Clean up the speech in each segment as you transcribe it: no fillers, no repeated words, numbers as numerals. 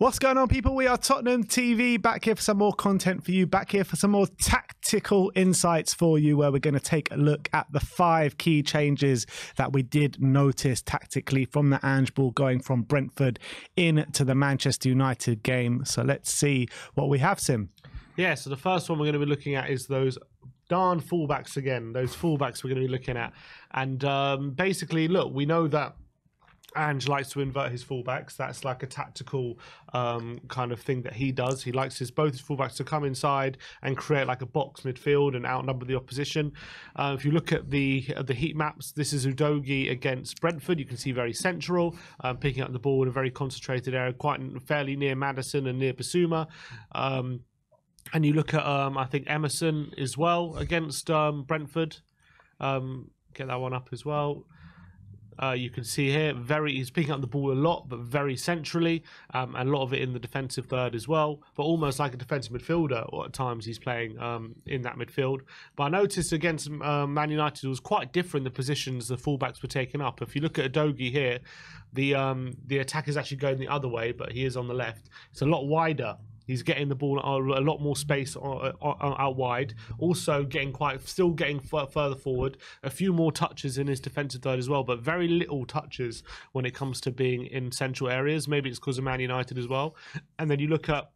What's going on, people? We are Tottenham TV, back here for some more content for you, back here for some more tactical insights for you, where we're going to take a look at the 5 key changes that we did notice tactically from the Ange ball going from Brentford into the Manchester United game. So let's see what we have, Sim. Yeah, so the first one we're going to be looking at is those darn fullbacks again, those fullbacks we're going to be looking at. And basically, look, we know that Ange likes to invert his fullbacks. That's like a tactical kind of thing that he does. He likes both his fullbacks to come inside and create like a box midfield and outnumber the opposition. If you look at the heat maps, this is Udogie against Brentford. You can see very central, picking up the ball in a very concentrated area, quite fairly near Maddison and near Basuma. And you look at, I think, Emerson as well against Brentford. Get that one up as well. You can see here, he's picking up the ball a lot, but very centrally, and a lot of it in the defensive third as well, but almost like a defensive midfielder, or at times he's playing in that midfield. But I noticed against Man United, it was quite different, the positions the fullbacks were taking up. If you look at Udogie here, the attack is actually going the other way, but he is on the left. It's a lot wider. He's getting the ball a lot more space out wide. Also still getting further forward. A few more touches in his defensive third as well, but very little touches when it comes to being in central areas. Maybe it's because of Man United as well. And then you look at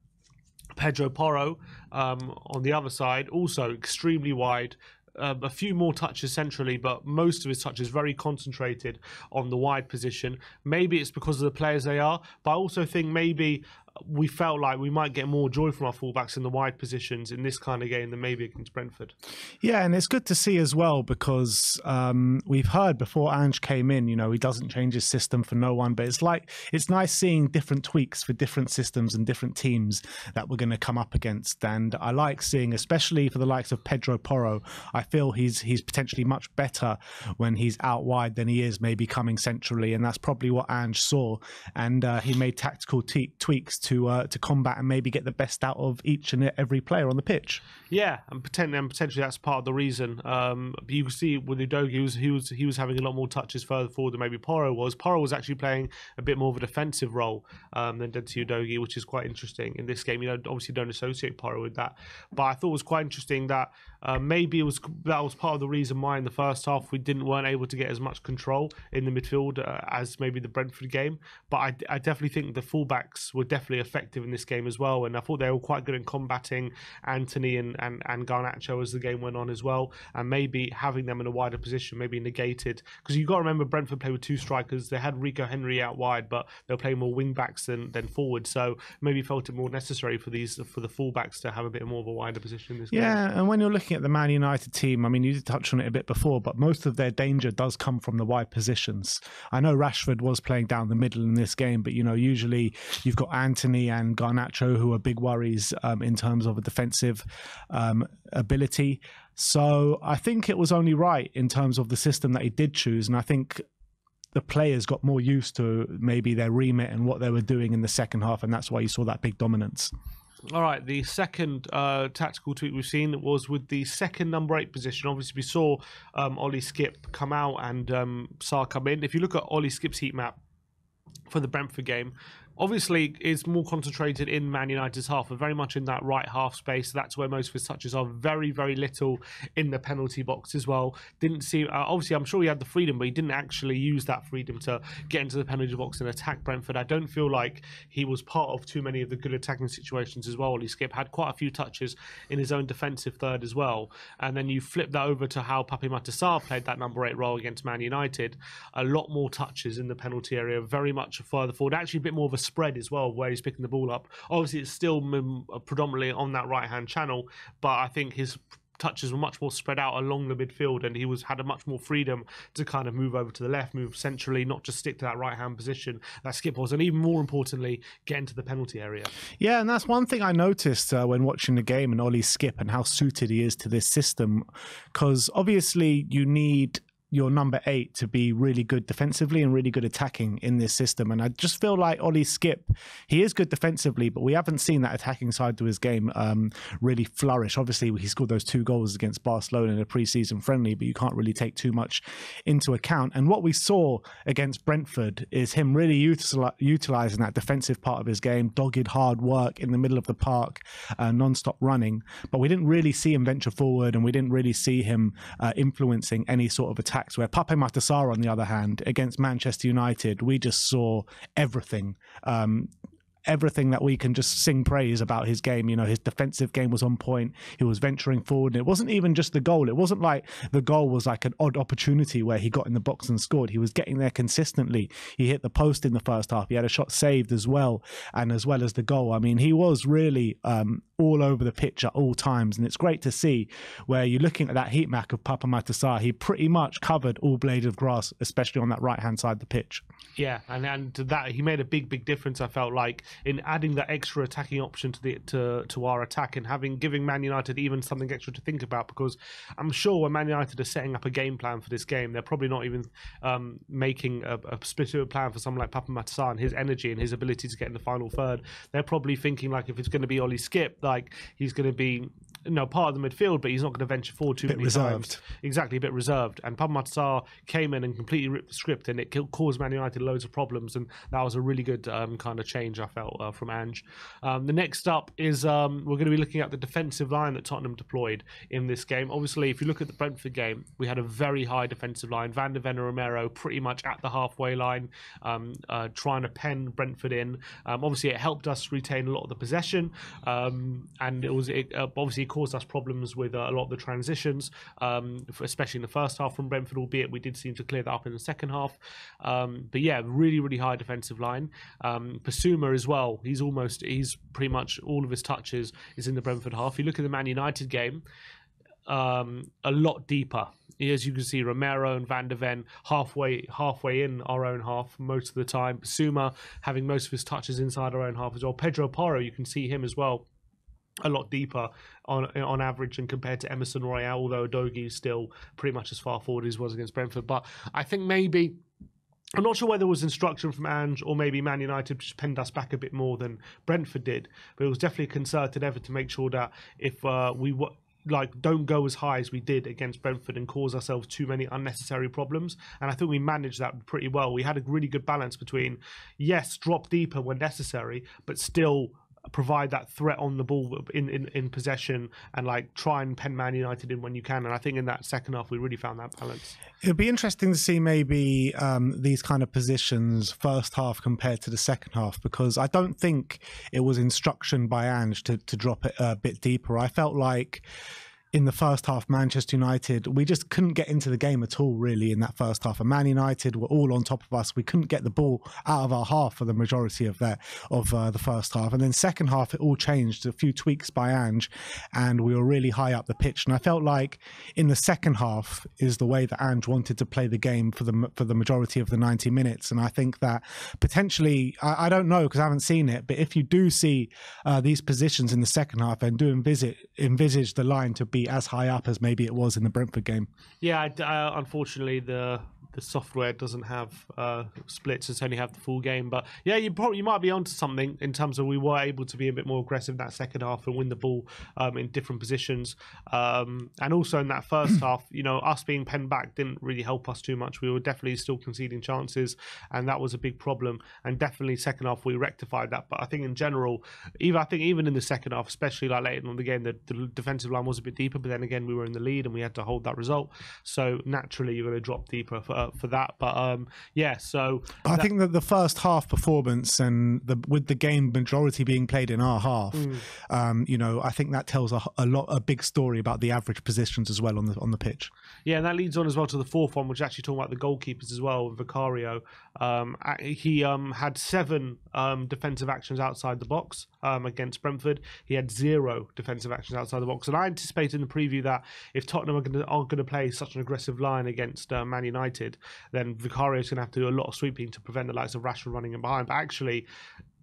Pedro Porro on the other side, also extremely wide. A few more touches centrally, but most of his touches very concentrated on the wide position. Maybe it's because of the players they are, but I also think maybe we felt like we might get more joy from our fullbacks in the wide positions in this kind of game than maybe against Brentford. Yeah, and it's good to see as well, because we've heard before Ange came in, he doesn't change his system for no one, but it's nice seeing different tweaks for different systems and different teams that we're going to come up against. And I like seeing, especially for the likes of Pedro Porro, I feel he's potentially much better when he's out wide than he is maybe coming centrally, and that's probably what Ange saw, and he made tactical tweaks to combat and maybe get the best out of each and every player on the pitch. Yeah, and potentially that's part of the reason. But you can see with Udogie, he was having a lot more touches further forward than maybe Porro was. Porro was actually playing a bit more of a defensive role than did to Udogie, which is quite interesting in this game. Obviously don't associate Porro with that, but I thought it was quite interesting that maybe that was part of the reason why in the first half we weren't able to get as much control in the midfield as maybe the Brentford game. But I definitely think the fullbacks were definitely effective in this game as well, and I thought they were quite good in combating Anthony and Garnacho as the game went on as well, and maybe having them in a wider position maybe negated, because you've got to remember Brentford played with 2 strikers. They had Rico Henry out wide, but they were playing more wing backs than forward, so maybe felt it more necessary for the fullbacks to have a bit more of a wider position in this game. Yeah, and when you're looking at the Man United team, I mean, you did touch on it a bit before, but most of their danger does come from the wide positions. I know Rashford was playing down the middle in this game, but usually you've got Anthony and Garnacho, who are big worries in terms of a defensive ability. So I think it was only right in terms of the system that he did choose, and I think the players got more used to maybe their remit and what they were doing in the second half, and that's why you saw that big dominance. All right, the second tactical tweak we've seen was with the second number 8 position. Obviously, we saw Ollie Skip come out and Sarr come in. If you look at Ollie Skip's heat map for the Brentford game, obviously it's more concentrated in Man United's half, but very much in that right half space. That's where most of his touches are. Very, very little in the penalty box as well. Didn't see, obviously I'm sure he had the freedom, but he didn't actually use that freedom to get into the penalty box and attack Brentford. I don't feel like he was part of too many of the good attacking situations as well. Ollie Skip had quite a few touches in his own defensive third as well. And then you flip that over to how Pape Matar Sarr played that number 8 role against Man United. A lot more touches in the penalty area, very much further forward, actually a bit more of a spread as well, where he's picking the ball up. Obviously, it's still predominantly on that right-hand channel, but I think his touches were much more spread out along the midfield, and he had a much more freedom to kind of move over to the left, move centrally, not just stick to that right-hand position that Skip was, and even more importantly, get into the penalty area. Yeah, and that's one thing I noticed when watching the game and Ollie Skip and how suited he is to this system, because obviously you need your number 8 to be really good defensively and really good attacking in this system. And I just feel like Ollie Skip, he is good defensively, but we haven't seen that attacking side to his game really flourish. Obviously, he scored those 2 goals against Barcelona in a pre-season friendly, but you can't really take too much into account. And what we saw against Brentford is him really utilising that defensive part of his game, dogged hard work in the middle of the park, non-stop running. But we didn't really see him venture forward, and we didn't really see him influencing any sort of attack. Where Pape Matar, on the other hand, against Manchester United, we just saw everything. Everything that we can just sing praise about his game. You know, his defensive game was on point. He was venturing forward. And it wasn't even just the goal. It wasn't like the goal was like an odd opportunity where he got in the box and scored. He was getting there consistently. He hit the post in the first half. He had a shot saved as well, and as well as the goal. I mean, he was really all over the pitch at all times. And it's great to see where you're looking at that heat map of Pape Matar. He pretty much covered all blades of grass, especially on that right-hand side of the pitch. Yeah, and that he made a big difference, I felt like, in adding that extra attacking option to our attack, and giving Man United even something extra to think about, because I'm sure when Man United are setting up a game plan for this game, they're probably not even making a specific plan for someone like Pape Matar and his energy and his ability to get in the final third. They're probably thinking, like, if it's going to be Ollie Skip, like, he's going to be part of the midfield, but he's not going to venture forward too many times. Exactly, a bit reserved. And Pape Matar came in and completely ripped the script, and it caused Man United loads of problems, and that was a really good kind of change, I felt, from Ange. The next up is we're going to be looking at the defensive line that Tottenham deployed in this game. Obviously, if you look at the Brentford game, we had a very high defensive line. Van de Ven and Romero pretty much at the halfway line, trying to pen Brentford in. Obviously, it helped us retain a lot of the possession, and it obviously caused us problems with a lot of the transitions, especially in the first half from Brentford, albeit we did seem to clear that up in the second half. But yeah, really high defensive line. Basuma as well, he's pretty much all of his touches is in the Brentford half. You look at the Man United game, a lot deeper. As you can see, Romero and Van de Ven halfway in our own half most of the time. Basuma having most of his touches inside our own half as well. Pedro Porro, you can see him as well, a lot deeper on average and compared to Emerson Royale, although Udogie is still pretty much as far forward as he was against Brentford. But I think maybe, I'm not sure whether it was instruction from Ange or maybe Man United just penned us back a bit more than Brentford did, but it was definitely a concerted effort to make sure that if we don't go as high as we did against Brentford and cause ourselves too many unnecessary problems. And I think we managed that pretty well. We had a really good balance between, yes, drop deeper when necessary, but still provide that threat on the ball in possession, and like try and pen Man United in when you can. And I think in that second half we really found that balance. It'd be interesting to see maybe these kind of positions first half compared to the second half, because I don't think it was instruction by Ange to drop it a bit deeper. I felt like in the first half, Manchester United, we just couldn't get into the game at all, really, in that first half. And Man United were all on top of us. We couldn't get the ball out of our half for the majority of the first half. And then second half, it all changed. A few tweaks by Ange, and we were really high up the pitch. And I felt like in the second half is the way that Ange wanted to play the game for the majority of the 90 minutes. And I think that potentially, I don't know because I haven't seen it, but if you do see these positions in the second half and do envisage the line to be as high up as maybe it was in the Brentford game. Yeah, unfortunately the software doesn't have splits; it's only have the full game. But yeah, you might be onto something in terms of we were able to be a bit more aggressive in that second half and win the ball in different positions. And also in that first half, us being penned back didn't really help us too much. We were definitely still conceding chances, and that was a big problem. And definitely second half we rectified that. But I think in general, even in the second half, especially like later on in the game, the defensive line was a bit deeper. But then again, we were in the lead and we had to hold that result. So naturally, you're going to drop deeper for that. But yeah, so I think that the first half performance and with the game majority being played in our half, I think that tells a big story about the average positions as well on the pitch. Yeah, and that leads on as well to the fourth one, which is actually talking about the goalkeepers as well. Vicario, he had 7 defensive actions outside the box against Brentford. He had 0 defensive actions outside the box, and I anticipated in the preview that if Tottenham are going to play such an aggressive line against Man United, then Vicario is going to have to do a lot of sweeping to prevent the likes of Rashford running in behind. But actually,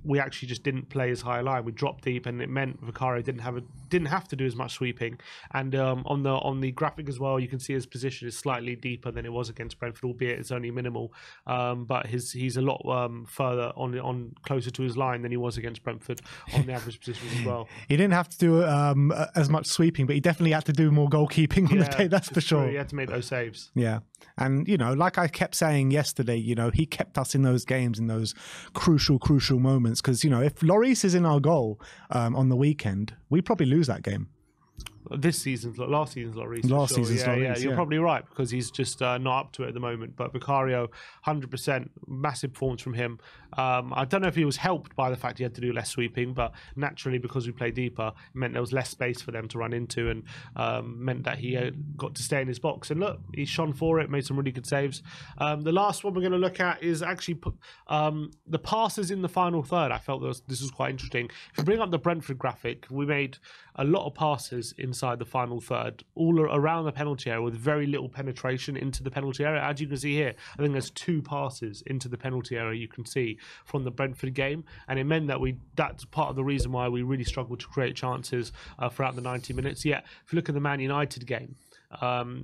we actually just didn't play as high a line. We dropped deep, and it meant Vicario didn't have to do as much sweeping. And on the graphic as well, you can see his position is slightly deeper than it was against Brentford, albeit it's only minimal. But he's a lot further on closer to his line than he was against Brentford on the average position as well. He didn't have to do as much sweeping, but he definitely had to do more goalkeeping on the day. That's for sure. He had to make those saves. Yeah. And, you know, like I kept saying yesterday, you know, he kept us in those games, in those crucial moments. Because, you know, if Lloris is in our goal on the weekend, we probably lose that game. Last season's Lloris. Last season's Lloris, yeah, you're probably right, because he's just not up to it at the moment. But Vicario, 100%, massive performance from him. I don't know if he was helped by the fact he had to do less sweeping, but naturally, because we play deeper, it meant there was less space for them to run into, and meant that he got to stay in his box. And look, he shone for it, made some really good saves. The last one we're going to look at is actually the passes in the final third. I felt this was quite interesting. If you bring up the Brentford graphic, we made a lot of passes inside the final third, all around the penalty area, with very little penetration into the penalty area. As you can see here, I think there's 2 passes into the penalty area you can see from the Brentford game, and it meant that that's part of the reason why we really struggled to create chances throughout the 90 minutes. Yet, if you look at the Man United game,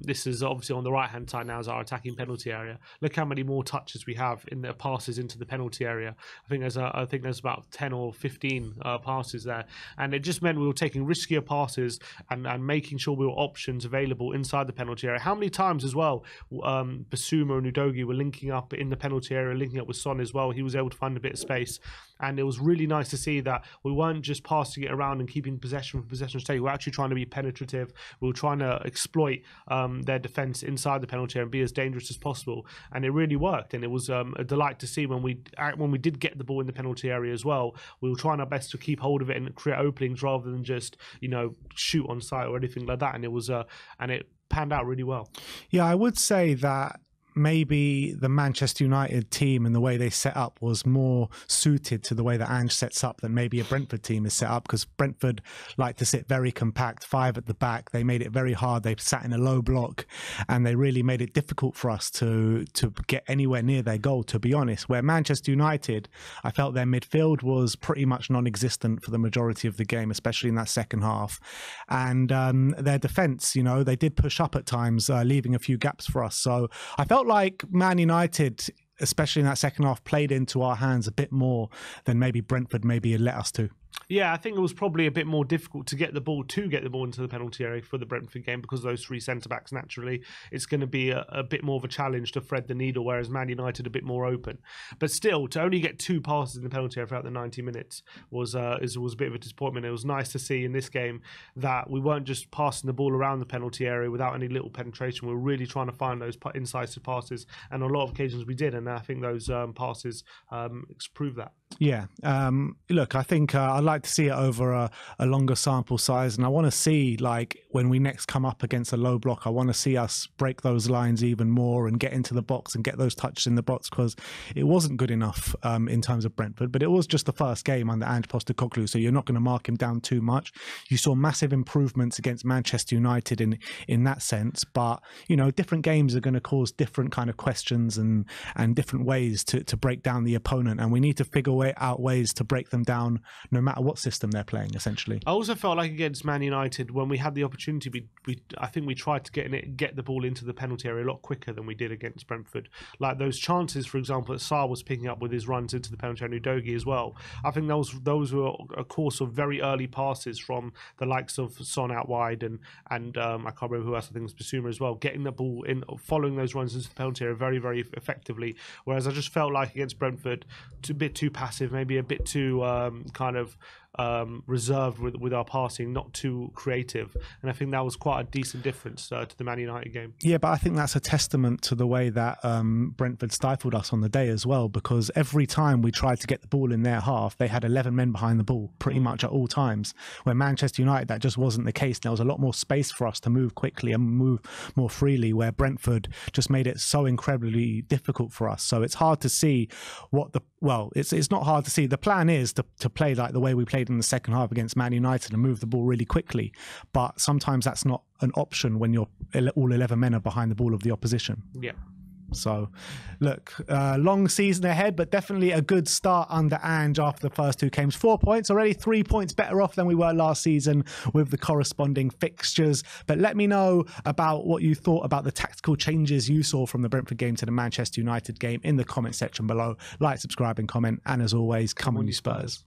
this is obviously on the right hand side now as our attacking penalty area. Look how many more touches we have in the passes into the penalty area. I think there's about 10 or 15 passes there, and it just meant we were taking riskier passes and making sure we were options available inside the penalty area. How many times as well Basuma and Udogie were linking up in the penalty area, linking up with Son as well. He was able to find a bit of space, and it was really nice to see that we weren't just passing it around and keeping possession for possession's sake. We were actually trying to be penetrative. We were trying to exploit their defence inside the penalty area and be as dangerous as possible, and it really worked. And it was a delight to see when we did get the ball in the penalty area as well. We were trying our best to keep hold of it and create openings rather than just, you know, shoot on sight or anything like that. And it was and it panned out really well. Yeah, I would say that maybe the Manchester United team and the way they set up was more suited to the way that Ange sets up than maybe a Brentford team is set up, because Brentford like to sit very compact, 5 at the back. They made it very hard. They sat in a low block, and they really made it difficult for us to get anywhere near their goal, to be honest. Where Manchester United, I felt their midfield was pretty much non-existent for the majority of the game, especially in that second half. And their defence, you know, they did push up at times, leaving a few gaps for us. So I felt like Man United, especially in that second half, played into our hands a bit more than maybe Brentford maybe let us to. Yeah, I think it was probably a bit more difficult to get the ball into the penalty area for the Brentford game, because of those 3 centre-backs. Naturally, it's going to be a bit more of a challenge to thread the needle, whereas Man United a bit more open. But still, to only get 2 passes in the penalty area throughout the 90 minutes was a bit of a disappointment. It was nice to see in this game that we weren't just passing the ball around the penalty area without any little penetration. We were really trying to find those incisive passes, and on a lot of occasions we did, and I think those passes prove that. Yeah. Look, I think I'd like to see it over a longer sample size, and I want to see, like, when we next come up against a low block, I want to see us break those lines even more and get into the box and get those touches in the box, because it wasn't good enough in terms of Brentford. But it was just the first game under Ange Postecoglou, so you're not going to mark him down too much. You saw massive improvements against Manchester United in that sense, but, you know, different games are going to cause different kind of questions and different ways to break down the opponent, and we need to figure out ways to break them down no matter what system they're playing, essentially. I also felt like against Man United, when we had the opportunity, I think we tried to get the ball into the penalty area a lot quicker than we did against Brentford. Like those chances, for example, that Sarr was picking up with his runs into the penalty area, and Udogie as well. I think those were a course of very early passes from the likes of Son out wide and I can't remember who else. I think it was Basuma as well, getting the ball in, following those runs into the penalty area very, very effectively. Whereas I just felt like against Brentford, a bit too passive, maybe a bit too kind of reserved with our passing, not too creative, and I think that was quite a decent difference to the Man United game. Yeah, but I think that's a testament to the way that Brentford stifled us on the day as well, because every time we tried to get the ball in their half, they had 11 men behind the ball pretty much at all times. Where Manchester United, that just wasn't the case. There was a lot more space for us to move quickly and move more freely, where Brentford just made it so incredibly difficult for us. So it's hard to see it's not hard to see. The plan is to play like the way we played in the second half against Man United and move the ball really quickly, but sometimes that's not an option when all 11 men are behind the ball of the opposition. Yeah. So, look, long season ahead, but definitely a good start under Ange after the first 2 games. 4 points, already 3 points better off than we were last season with the corresponding fixtures. But let me know about what you thought about the tactical changes you saw from the Brentford game to the Manchester United game in the comment section below. Like, subscribe and comment. And as always, come on you Spurs.